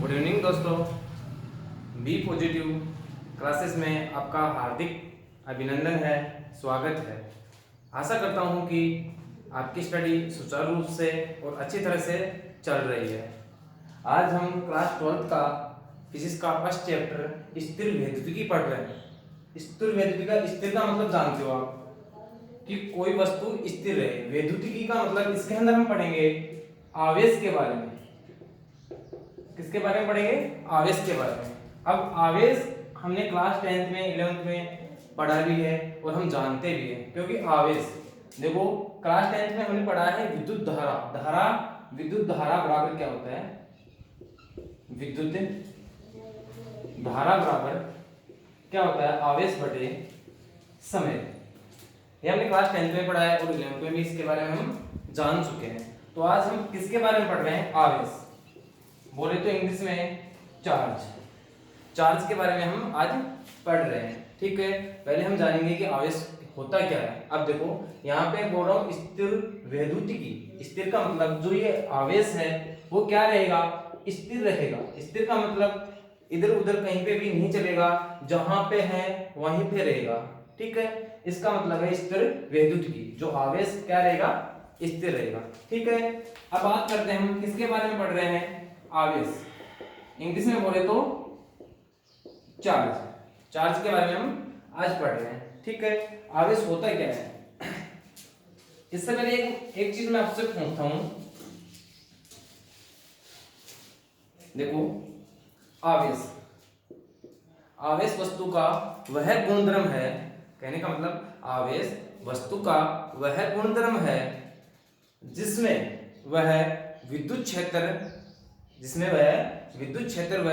Good evening दोस्तों। B positive classes में आपका हार्दिक अभिनंदन है, स्वागत है। आशा करता हूँ कि आपकी स्टडी सुचारू रूप से और अच्छी तरह से चल रही है। आज हम क्लास 12 का फिजिक्स का फर्स्ट चैप्टर स्थिर वैद्युतिकी पढ़ रहे हैं। स्थिर वैद्युतिकी, स्थिर का मतलब जानते हो आप कि कोई वस्तु स्थिर रहे। वैद्युतिकी का मतलब इसके अंदर हम पढ़ेंगे आवेश के बारे में। किसके बारे में पढ़ेंगे? आवेश के बारे में। अब आवेश हमने क्लास 10th में 11th में पढ़ा भी है और हम जानते भी हैं, क्योंकि आवेश देखो क्लास 10th में हमने पढ़ा है विद्युत धारा। विद्युत धारा बराबर क्या होता है? विद्युत धारा बराबर क्या होता है? आवेश बटे समय। ये हमने क्लास 10th में पढ़ा है और 11th में भी इसके बारे में हम जान चुके हैं। तो आज हम किसके बारे में पढ़ रहे हैं? आवेश, बोले तो इंग्लिश में चार्ज के बारे में हम आज पढ़ रहे हैं। ठीक है, पहले हम जानेंगे कि आवेश होता क्या है। अब देखो यहाँ पे बोल रहा हूँ स्थिर वैद्युतिकी। स्थिर का मतलब जो ये आवेश है वो क्या रहेगा? स्थिर रहेगा। स्थिर का मतलब इधर उधर कहीं पे भी नहीं चलेगा, जहां पे है वहीं पे रहेगा। ठीक है, इसका मतलब है स्थिर वैद्युतिकी। जो आवेश क्या रहेगा? स्थिर रहेगा। ठीक है, अब बात करते हैं हम किसके बारे में पढ़ रहे हैं? आवेश। इंग्लिश में बोले तो चार्ज के बारे में हम आज पढ़ रहे हैं। ठीक है, आवेश होता क्या है? इससे पहले एक चीज मैं आपसे पूछता हूं। देखो आवेश वस्तु का वह गुणधर्म है। कहने का मतलब आवेश वस्तु का वह गुणधर्म है जिसमें वह विद्युत क्षेत्र व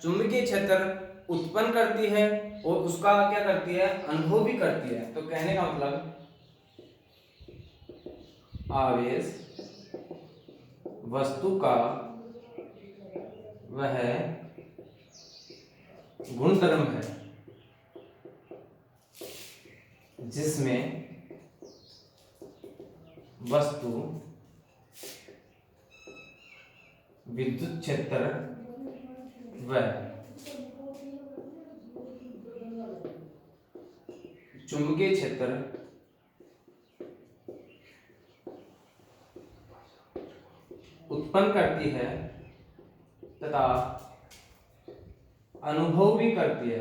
चुंबकीय क्षेत्र उत्पन्न करती है और उसका क्या करती है? अनुभव भी करती है। तो कहने का मतलब आवेश वस्तु का वह गुणधर्म है जिसमें वस्तु विद्युत क्षेत्र व चुंबकीय क्षेत्र उत्पन्न करती है तथा अनुभव भी करती है।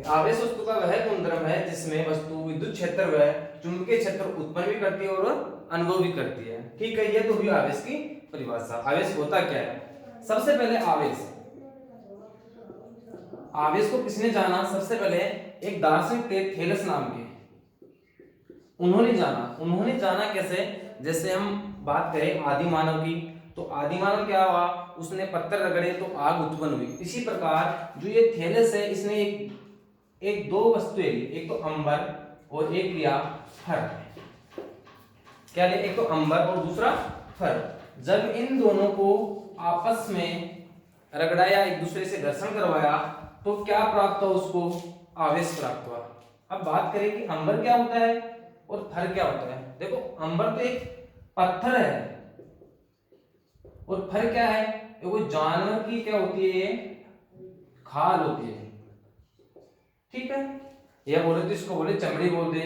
आवेश वस्तु का वह गुणधर्म है जिसमें वस्तु विद्युत क्षेत्र व चुंबकीय क्षेत्र उत्पन्न भी करती है और अनुभव भी करती है। ठीक है, ये तो हुई आवेश की परिभाषा। आवेश होता क्या है? सबसे पहले आवेश को किसने जाना? सबसे पहले एक दार्शनिक थे थेलेस नाम के, उन्होंने जाना कैसे? जैसे हम बात करें आदि मानव की, तो आदि मानव क्या हुआ? उसने पत्थर रगड़े तो आग उत्पन्न हुई। इसी प्रकार जो ये थेलेस है, इसने एक दो वस्तुएं ली, एक तो अंबर और एक लिया फर। क्या लिया? एक तो अंबर और दूसरा फर। जब इन दोनों को आपस में रगड़ाया, एक दूसरे से घर्षण करवाया, तो क्या प्राप्त हुआ? उसको आवेश प्राप्त हुआ। अब बात करें कि अंबर क्या होता है और फर क्या होता है। देखो अंबर तो एक पत्थर है और फर क्या है? वो जानवर की क्या होती है? खाल होती है। ठीक है, यह बोले तो इसको बोले चमड़ी बोल दे।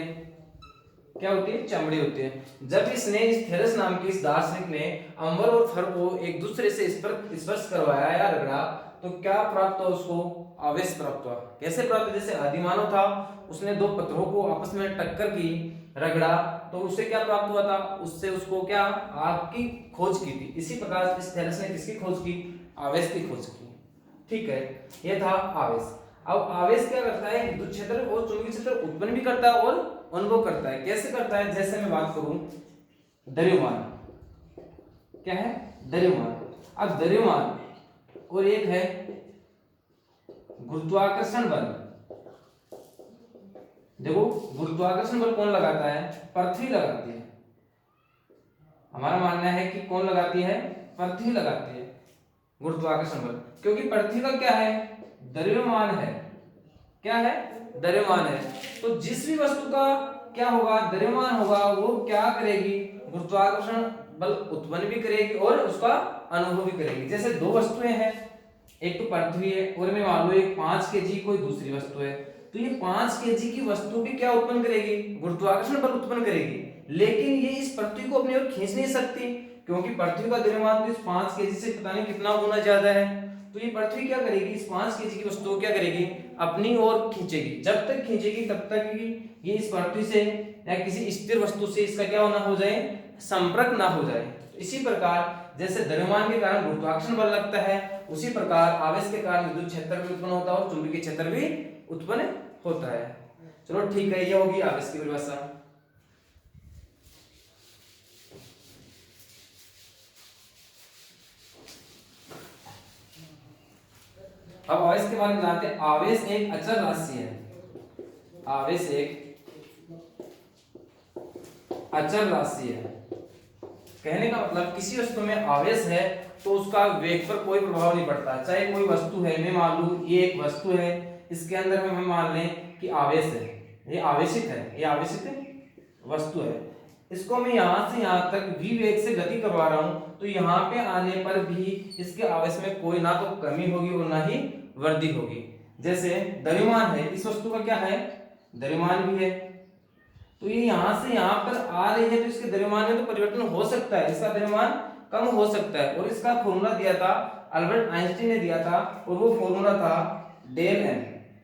क्या होती है? चमड़ी होती है। जब इस थेलेस नाम के इस दार्शनिक ने अंबर और फर को एक दूसरे से स्पर्श करवाया या रगड़ा, तो क्या प्राप्त हुआ? उसको आवेश प्राप्त हुआ। कैसे प्राप्त? जैसे आदिमानव था, उसने दो पत्थरों को आपस में टक्कर की, रगड़ा, तो उससे क्या प्राप्त हुआ था? उससे उसको क्या? आग की खोज की थी। इसी प्रकार इस थेलेस ने किसकी खोज की? आवेश की खोज की। ठीक है, यह था आवेश। अब आवेश क्या करता है? विद्युत क्षेत्र और चुंबकीय क्षेत्र उत्पन्न भी करता है और अनुभव करता है। कैसे करता है? जैसे मैं बात करूं द्रव्यमान। क्या है? द्रव्यमान। अब द्रव्यमान और एक है गुरुत्वाकर्षण बल। देखो गुरुत्वाकर्षण बल कौन लगाता है? पृथ्वी लगाती है। हमारा मानना है कि कौन लगाती है? पृथ्वी लगाती है गुरुत्वाकर्षण बल, क्योंकि पृथ्वी का क्या है? द्रव्यमान है। क्या है? द्रव्यमान है। तो जिस भी वस्तु का क्या होगा, द्रव्यमान होगा, वो क्या करेगी, गुरुत्वाकर्षण बल उत्पन्न भी करेगी और उसका अनुभव भी करेगी। जैसे दो वस्तुएं हैं, एक तो पृथ्वी है और मैं मान लो एक 5 kg कोई दूसरी वस्तु है, तो ये 5 kg की वस्तु भी क्या उत्पन्न करेगी, गुरुत्वाकर्षण बल उत्पन्न करेगी। लेकिन ये इस पृथ्वी को अपनी ओर खींच नहीं सकती, क्योंकि पृथ्वी का द्रव्यमान तो इस 5 kg से पता नहीं कितना गुना ज्यादा है। तो ये पृथ्वी क्या करेगी, इस 5 kg की वस्तु को क्या करेगी, अपनी ओर खींचेगी। जब तक खींचेगी तब तक ये इस पृथ्वी से या किसी स्थिर वस्तु से इसका क्या होना हो जाए, संपर्क ना हो जाए। तो इसी प्रकार जैसे द्रव्यमान के कारण गुरुत्वाकर्षण बल लगता है, उसी प्रकार आवेश के कारण विद्युत क्षेत्र भी उत्पन्न होता है और चुंबकीय क्षेत्र भी उत्पन्न होता है। चलो ठीक है, ये होगी आवेश की परिभाषा। अब आवेश के बारे में जानते हैं। आवेश एक अचल राशि है। आवेश एक अचल राशि है। कहने का मतलब किसी वस्तु में आवेश है तो उसका वेग पर कोई प्रभाव नहीं पड़ता। चाहे कोई वस्तु है, मैं मान लूं ये एक वस्तु है, इसके अंदर हम मान लें कि आवेश है, ये आवेशित है, ये आवेशित वस्तु है। इसको मैं यहां से यहां तक v वेग से गति करवा रहा हूं, तो यहां पे आने पर भी इसके आवेश में कोई ना तो कमी होगी और ना ही वृद्धि होगी। जैसे द्रव्यमान है, इस वस्तु का क्या है, द्रव्यमान भी है, तो ये यहां से यहां पर आ रही है, तो इसके द्रव्यमान में तो परिवर्तन हो सकता है, इसका द्रव्यमान कम हो सकता है। और इसका फॉर्मूला दिया था, अल्बर्ट आइंस्टीन ने दिया था, और वो फॉर्मूला था डेल एम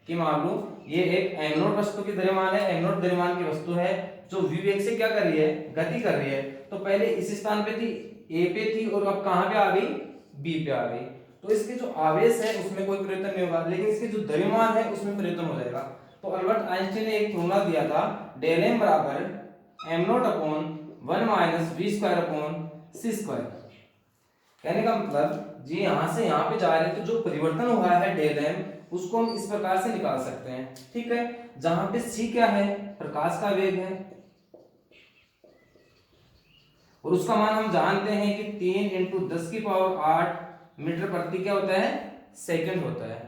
कि मान लो ये एक एम नॉट वस्तु की द्रव्यमान है, एम नॉट द्रव्यमान की वस्तु है जो v वेग से क्या कर रही है, गति कर रही है। तो पहले इस स्थान पे थी, a पे थी, और अब कहां पे आ गई, b पे आ गई। तो इसके जो आवेश है उसमें कोई परिवर्तन नहीं होगा, लेकिन इसके जो द्रव्यमान है उसमें परिवर्तन हो जाएगा। तो अल्बर्ट आइंस्टीन ने एक फॉर्मूला दिया था, डेल एम बराबर M naught upon 1 minus V square upon C square. कहने का मतलब जी यहां से यहां पे जा रहे हैं, तो जो परिवर्तन हुआ है डेल एम, उसको हम इस प्रकार से निकाल सकते हैं। ठीक है, जहां पे c क्या है, प्रकाश का वेग है, और उसका मान हम जानते हैं कि 3 × 10⁸ मीटर प्रति क्या होता है, सेकंड होता है।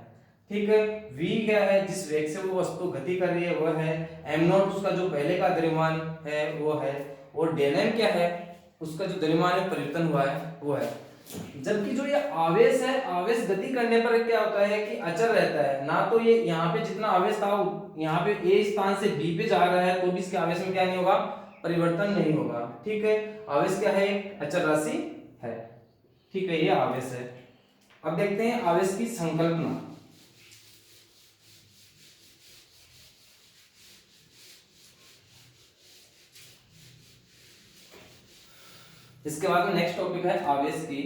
ठीक है, v क्या है, जिस वेग से वो वस्तु गति कर रही है वो है, m नॉट उसका जो पहले का द्रव्यमान है वो है, और डेल m क्या है, उसका जो द्रव्यमान में परिवर्तन हुआ है वो है। जबकि जो ये आवेश है, आवेश गति करने पर क्या होता है कि अचल रहता है ना। तो ये यहाँ पे जितना आवेश था यहाँ पे a स्थान से b पे जा रहा है, तो भी इसके आवेश में क्या नहीं होगा, परिवर्तन नहीं होगा। ठीक है, आवेश क्या है, एक अचल राशि है। ठीक है, ये आवेश है। अब देखते हैं आवेश की संकल्पना। इसके बाद में नेक्स्ट टॉपिक है आवेश की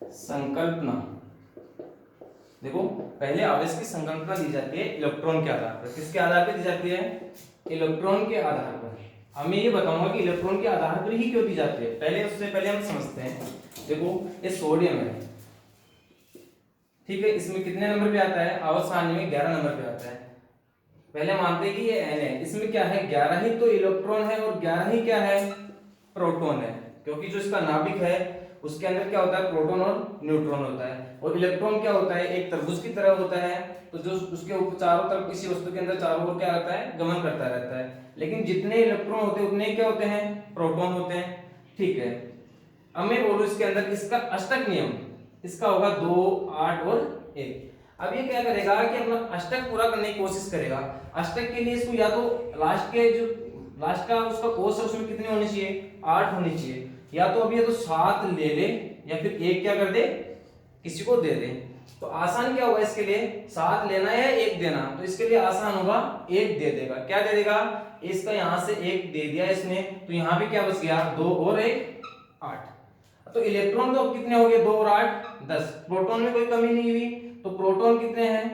संकल्पना। देखो, पहले आवेश की संकल्पना दी जाती है इलेक्ट्रॉन के आधार पर। किसके आधार पर दी जाती है, इलेक्ट्रॉन के आधार पर। अब मैं ये बताऊंगा कि इलेक्ट्रॉन के आधार पर ही क्यों दी जाती है। पहले उससे पहले हम समझते हैं। देखो, ये सोडियम है, ठीक है, इसमें कितने नंबर पे आता है, आवर्त सारणी में 11 नंबर पे आता है। पहले मानते हैं कि ये N है, इसमें क्या है, 11 ही तो इलेक्ट्रॉन है और 11 ही क्या है, प्रोटॉन है। क्योंकि जो इसका नाभिक है उसके अंदर क्या होता है, प्रोटॉन और न्यूट्रॉन होता है। और इलेक्ट्रॉन क्या होता है, एक तरबूज की तरह होता है, तो जो उसके ऊपर चारों तरफ किसी वस्तु के अंदर चारों ओर क्या रहता है, गमन करता रहता है। लेकिन जितने इलेक्ट्रॉन होते हैं उतने क्या होते हैं, प्रोटॉन होते हैं। ठीक है, अब मैं बोलूं इसके अंदर इसका अष्टक नियम, इसका होगा 2, 8 और 1। अब ये क्या करेगा कि अपना अष्टक पूरा करने की कोशिश करेगा। अष्टक के लिए इसको या तो लास्ट का उसका कोष है उसमें कितनी होनी चाहिए, 8 होनी चाहिए, या तो अभी या तो 7 ले ले या फिर 1 क्या कर दे, किसी को दे दे। तो आसान क्या होगा इसके लिए, 7 लेना है या 1 देना। तो इसके लिए आसान होगा 1 दे देगा। क्या दे देगा, इसका यहां से 1 दे दिया इसने, तो यहाँ पे क्या बच गया, 2 और 1 8। तो इलेक्ट्रॉन तो कितने हो गए, 2 और 8 10। प्रोटॉन में कोई कमी नहीं हुई, तो प्रोटॉन कितने हैं,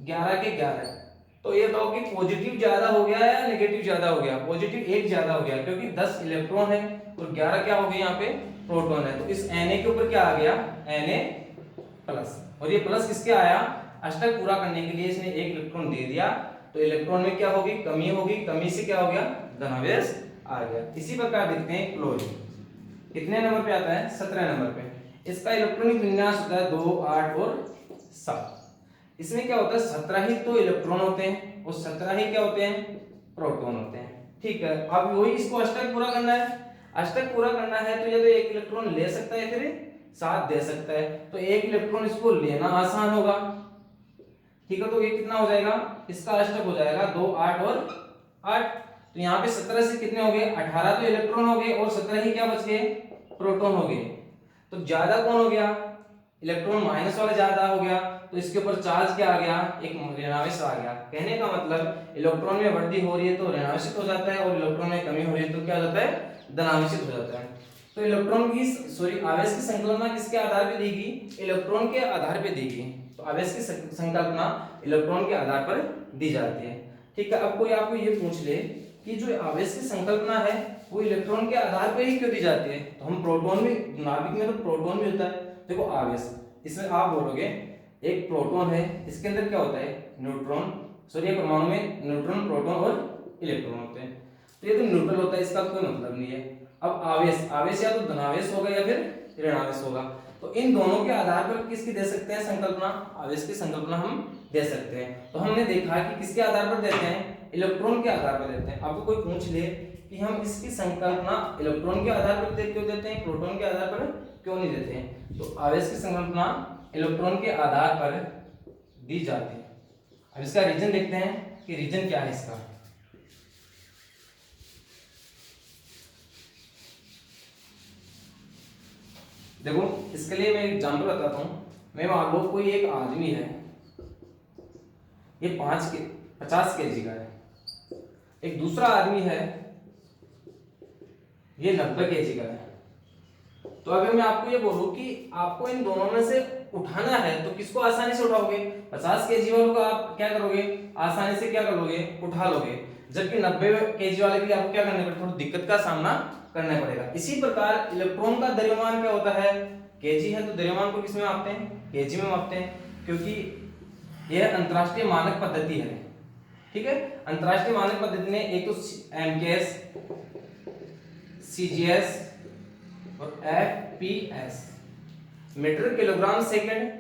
11 के 11। तो ये बताओ कि पॉजिटिव ज्यादा हो गया या नेगेटिव ज्यादा हो गया, पॉजिटिव 1 ज्यादा हो गया, क्योंकि 10 इलेक्ट्रॉन है और 11 क्या हो गए यहाँ पे, प्रोटॉन है। तो इस Na के ऊपर क्या आ गया, Na+। और ये प्लस किसके आया, अष्टक पूरा करने के लिए इसने 1 इलेक्ट्रॉन दे दिया, तो इलेक्ट्रॉन में क्या होगी, कमी होगी, कमी से क्या हो गया, धनावेश आ गया। इसी प्रकार देखते हैं क्लोरीन, कितने नंबर पे आता है, 17 नंबर पे। इसका इलेक्ट्रॉनिक विन्यास होता है 2, 8 और 7। इसमें क्या होता है 17 ही तो इलेक्ट्रॉन होते हैं और 17 ही क्या होते हैं, प्रोटॉन होते हैं। ठीक है, अब वही इसको अष्टक पूरा करना है। अष्टक पूरा करना है तो ये तो एक इलेक्ट्रॉन ले सकता है फिर साथ दे सकता है, तो एक इलेक्ट्रॉन इसको लेना आसान होगा। ठीक है, तो ये कितना हो जाएगा, इसका अष्टक हो जाएगा 2 8 और 8। तो यहाँ पे 17 से कितने हो गए, 18 तो इलेक्ट्रॉन हो गए और 17 ही क्या बच गए, प्रोटॉन हो गए। तो ज्यादा कौन हो गया, इलेक्ट्रॉन माइनस वाला ज्यादा हो गया, तो इसके ऊपर चार्ज क्या आ गया, एक ऋणावेश आ गया। कहने का मतलब इलेक्ट्रॉन में वृद्धि हो रही है तो ऋणावेशित हो जाता है और इलेक्ट्रॉन में कमी हो रही है तो क्या हो जाता है, धनावेशित हो जाता है। तो इलेक्ट्रॉन की आवेश की संकल्पना किसके आधार पर दी गई, इलेक्ट्रॉन के आधार पर दी गई। तो आवेश की संकल्पना इलेक्ट्रॉन के आधार पर दी जाती है। ठीक है, अब कोई आपको ये पूछ ले कि जो आवेश की संकल्पना है वो इलेक्ट्रॉन के आधार पर ही क्यों दी जाती है, तो हम प्रोटॉन भी, नाभिक में तो प्रोटॉन भी होता है। देखो आवेश, इसमें आप बोलोगे एक प्रोटॉन है, इसके अंदर क्या होता है, न्यूट्रॉन, सॉरी परमाणु में न्यूट्रॉन, प्रोटॉन और इलेक्ट्रॉन होते हैं। तो ये तो न्यूट्रल होता है, इसका कोई मतलब नहीं है। अब आवेश, आवेश या तो धनावेश होगा या फिर ऋणावेश होगा। तो इन दोनों के आधार पर किसकी दे सकते हैं संकल्पना, आवेश की संकल्पना हम दे सकते हैं। तो हमने देखा कि किसके आधार पर देते हैं, इलेक्ट्रॉन के आधार पर देते हैं। आपको कोई पूछ ले कि हम इसकी संकल्पना इलेक्ट्रॉन के आधार पर क्यों देते हैं, प्रोटॉन के आधार पर क्यों नहीं देते हैं, तो आवेश की संकल्पना इलेक्ट्रॉन के आधार पर दी जाती है। अब इसका रीजन देखते हैं कि रीजन क्या है इसका। देखो इसके लिए मैं एग्जांपल बताता हूं। मैं मान लो कोई एक आदमी है, ये 50 केजी का है, एक दूसरा आदमी है ये 90 केजी का है। तो अगर मैं आपको ये बोलूं कि आपको इन दोनों में से उठाना है तो किसको आसानी से उठाओगे, 50 केजी वालों को आप क्या करोगे, आसानी से क्या करोगे, उठा लोगे, जबकि 90 केजी वाले के लिए आपको क्या करना पड़ेगा, थोड़ी दिक्कत का सामना करना पड़ेगा। इसी प्रकार इलेक्ट्रॉन का द्रव्यमान क्या होता है, केजी है तो द्रव्यमान को किसमें मापते हैं, केजी में मापते हैं, क्योंकि यह अंतरराष्ट्रीय मानक पद्धति है। ठीक है, अंतरराष्ट्रीय मानक पद्धति में एक तो एमकेएस, सीजीएस और FPS, metre kilogram second,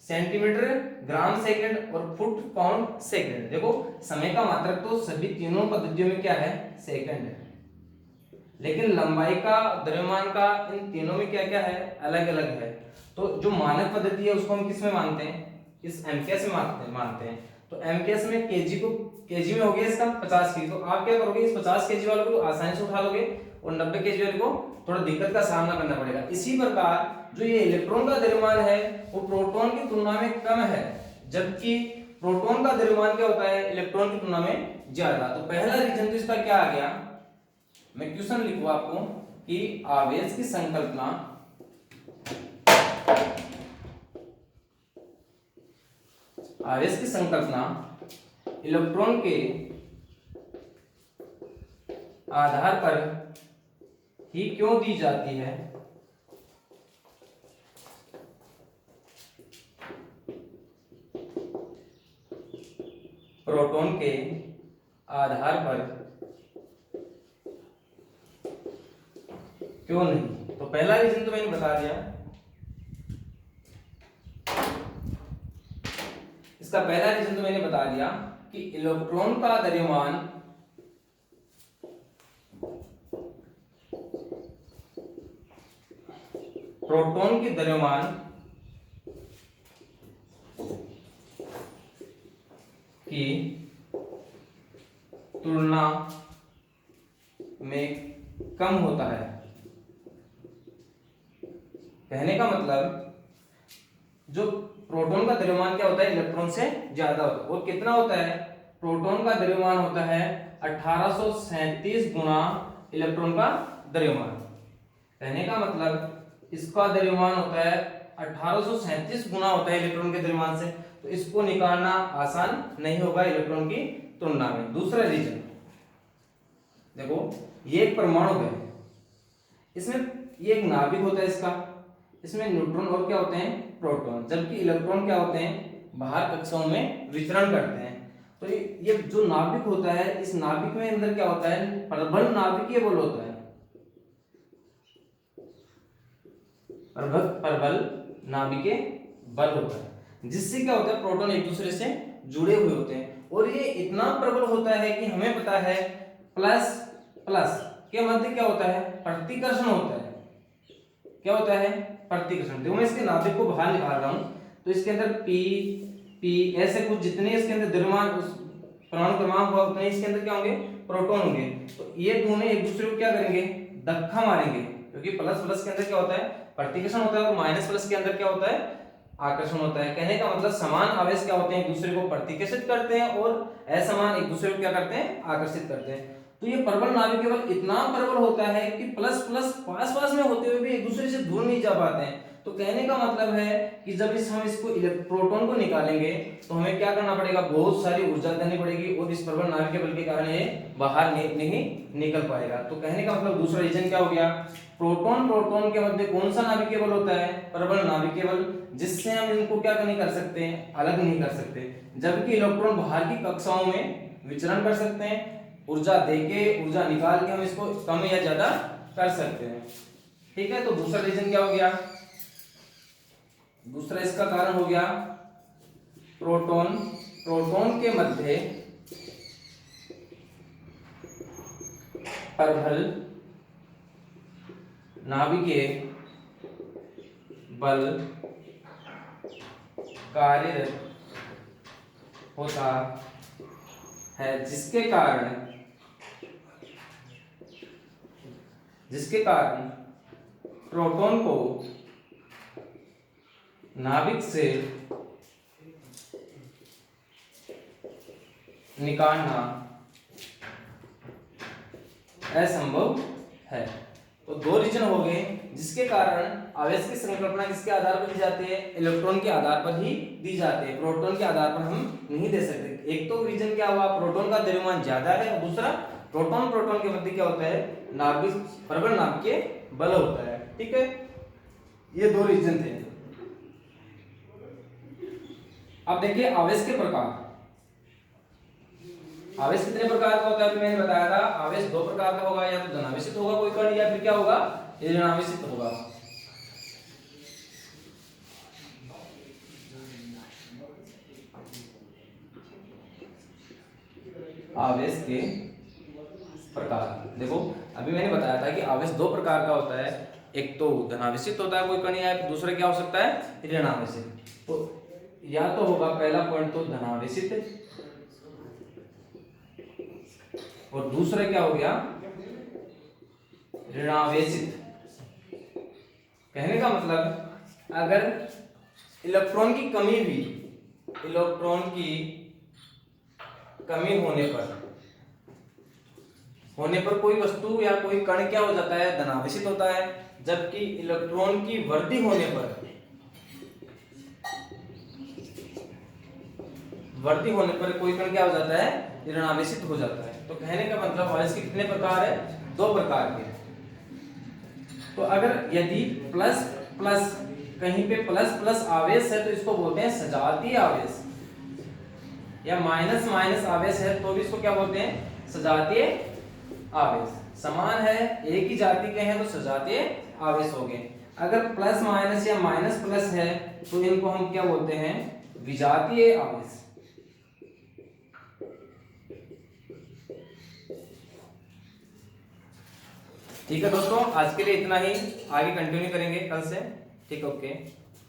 centimetre gram second और फुट पाउंड सेकंड। देखो समय का मात्रक तो सभी तीनों पद्धतियों में क्या है, सेकंड है, लेकिन लंबाई का, द्रव्यमान का इन तीनों में क्या क्या है, अलग अलग है। तो जो मानक पद्धति है उसको हम किस में मानते हैं, इस एमकेएस में मानते हैं। तो एमकेएस में केजी को, केजी में हो गया इसका 50 केजी, तो आप क्या करोगे, इस 50 केजी वाले को तो आसानी से उठा लोगे और 90 केजी वाले को थोड़ा दिक्कत का सामना करना पड़ेगा। इसी प्रकार जो ये इलेक्ट्रॉन का द्रव्यमान है वो प्रोटॉन की तुलना में कम है, जबकि प्रोटॉन का द्रव्यमान क्या होता है, इलेक्ट्रॉन की तुलना में ज्यादा। तो पहला रीजन तो इसका क्या आ गया, मैं क्वेश्चन लिखूंगा आपको कि आवेश की संकल्पना इलेक्ट्रॉन के आधार पर ही क्यों दी जाती है, प्रोटॉन के आधार पर क्यों नहीं। तो पहला रीजन तो मैंने बता दिया, इसका पहला रीजन तो मैंने बता दिया कि इलेक्ट्रॉन का द्रव्यमान प्रोटॉन के द्रव्यमान की तुलना में कम होता है। कहने का मतलब जो प्रोटॉन का द्रव्यमान क्या होता है, इलेक्ट्रॉन से ज्यादा होता है। और कितना होता है, प्रोटॉन का द्रव्यमान होता है 1837 गुना इलेक्ट्रॉन का द्रव्यमान। कहने का मतलब इसका द्रव्यमान होता है 1837 गुना होता है इलेक्ट्रॉन के द्रव्यमान से, तो इसको निकालना आसान नहीं होगा इलेक्ट्रॉन की तुलना में। दूसरा रीजन देखो, ये एक परमाणु है, इसमें ये एक नाभिक होता है इसका, इसमें न्यूट्रॉन और क्या होते हैं, प्रोटॉन, जबकि इलेक्ट्रॉन क्या होते हैं, बाहर कक्षाओं में विचरण करते हैं। तो ये जो नाभिक होता है, इस नाभिक में अंदर क्या होता है, प्रबल नाभिकीय बल होता है, प्रबल नाभिकीय बल होता है, जिससे क्या होता है, प्रोटॉन एक दूसरे से जुड़े हुए होते हैं और ये इतना प्रबल होता है कि हमें पता है प्लस प्लस के मध्य क्या होता है, प्रतिकर्षण होता है। क्या होता है, प्रतिकर्षण। देखो मैं इसके नाभिक को बाहर निकाल रहा हूं, तो इसके अंदर पी पी ऐसे कुछ जितने इसके अंदर द्रव्यमान परमाणु क्रमांक हुआ उतने इसके अंदर क्या होंगे, प्रोटॉन होंगे। तो ये दोनों एक दूसरे को क्या करेंगे, धक्का मारेंगे, क्योंकि प्लस प्लस के अंदर क्या होता है, प्रतिकर्षण होता है और माइनस प्लस के अंदर क्या होता है, आकर्षण होता है। कहने का मतलब समान आवेश क्या होते हैं, एक दूसरे को प्रतिकर्षित करते हैं और असमान एक दूसरे को क्या करते हैं, आकर्षित करते हैं। तो ये प्रबल नाभिक केवल इतना प्रबल होता है कि प्लस प्लस पास पास में होते हुए भी एक दूसरे से दूर नहीं जा पाते हैं। तो कहने का मतलब है कि जब हम इसको प्रोटॉन को निकालेंगे तो हमें क्या करना पड़ेगा, बहुत सारी ऊर्जा देनी पड़ेगी और इस प्रबल नाभिक के बल के कारण ये बाहर नहीं निकल पाएगा। तो कहने का मतलब दूसरा रीजन क्या हो गया, प्रोटॉन प्रोटॉन के मध्य कौन सा नाभिकीय बल होता है, प्रबल नाभिकीय बल, जिससे हम इनको क्या नहीं कर सकते, अलग नहीं कर सकते। जबकि इलेक्ट्रॉन बाहर की कक्षाओं में विचरण कर सकते हैं, ऊर्जा देके ऊर्जा निकाल के हम इसको कम या ज्यादा कर सकते हैं। ठीक है, तो दूसरा रीजन क्या हो गया, दूसरा इसका कारण हो गया प्रोटॉन प्रोटॉन के मध्य प्रबल नाभिकीय बल कार्यरत होता है, जिसके कारण प्रोटॉन को नाभिक से निकालना असंभव है। तो दो रीजन हो गए जिसके कारण आवेश की संकल्पना किसके आधार पर दी जाती है, इलेक्ट्रॉन के आधार पर ही दी जाती है, प्रोटॉन के आधार पर हम नहीं दे सकते। एक तो रीजन क्या हुआ, प्रोटॉन का द्रव्यमान ज्यादा है, और दूसरा प्रोटॉन प्रोटॉन के मध्य क्या होता है, नाभिक प्रबल नाभिकीय बल होता है। ठीक है, ये दो रीजन थे। अब देखिए आवेश के प्रकार। आवेश कितने प्रकार का होता है, अभी मैंने बताया था, आवेश दो प्रकार का होगा, या तो धनावेशित होगा कोई कण, या फिर क्या होगा, ऋणावेशित होगा। आवेश के प्रकार देखो, अभी मैंने बताया था कि आवेश दो प्रकार का होता है, एक तो धनावेशित होता है कोई कण, या दूसरा क्या हो सकता है, ऋणावेशित। तो या तो होगा पहला पॉइंट तो धनावेशित, और दूसरा क्या हो गया, ऋणावेशित। कहने का मतलब अगर इलेक्ट्रॉन की कमी भी, इलेक्ट्रॉन की कमी होने पर कोई वस्तु या कोई कण क्या हो जाता है, धनावेशित होता है, जबकि इलेक्ट्रॉन की वृद्धि होने पर कोई कण क्या हो जाता है, ऋणावेशित हो जाता है। तो कहने का मतलब आवेश के कितने प्रकार है, दो प्रकार के। तो अगर यदि प्लस प्लस कहीं पे प्लस प्लस आवेश है तो इसको बोलते हैं सजातीय आवेश, या माइनस माइनस आवेश है तो भी इसको क्या बोलते हैं, सजातीय आवेश। समान है, एक ही जाति के हैं तो सजातीय आवेश हो गए। अगर प्लस माइनस या माइनस प्लस है तो इनको हम क्या बोलते हैं, विजातीय आवेश। ठीक है दोस्तों, आज के लिए इतना ही, आगे कंटिन्यू करेंगे कल से। ठीक, ओके।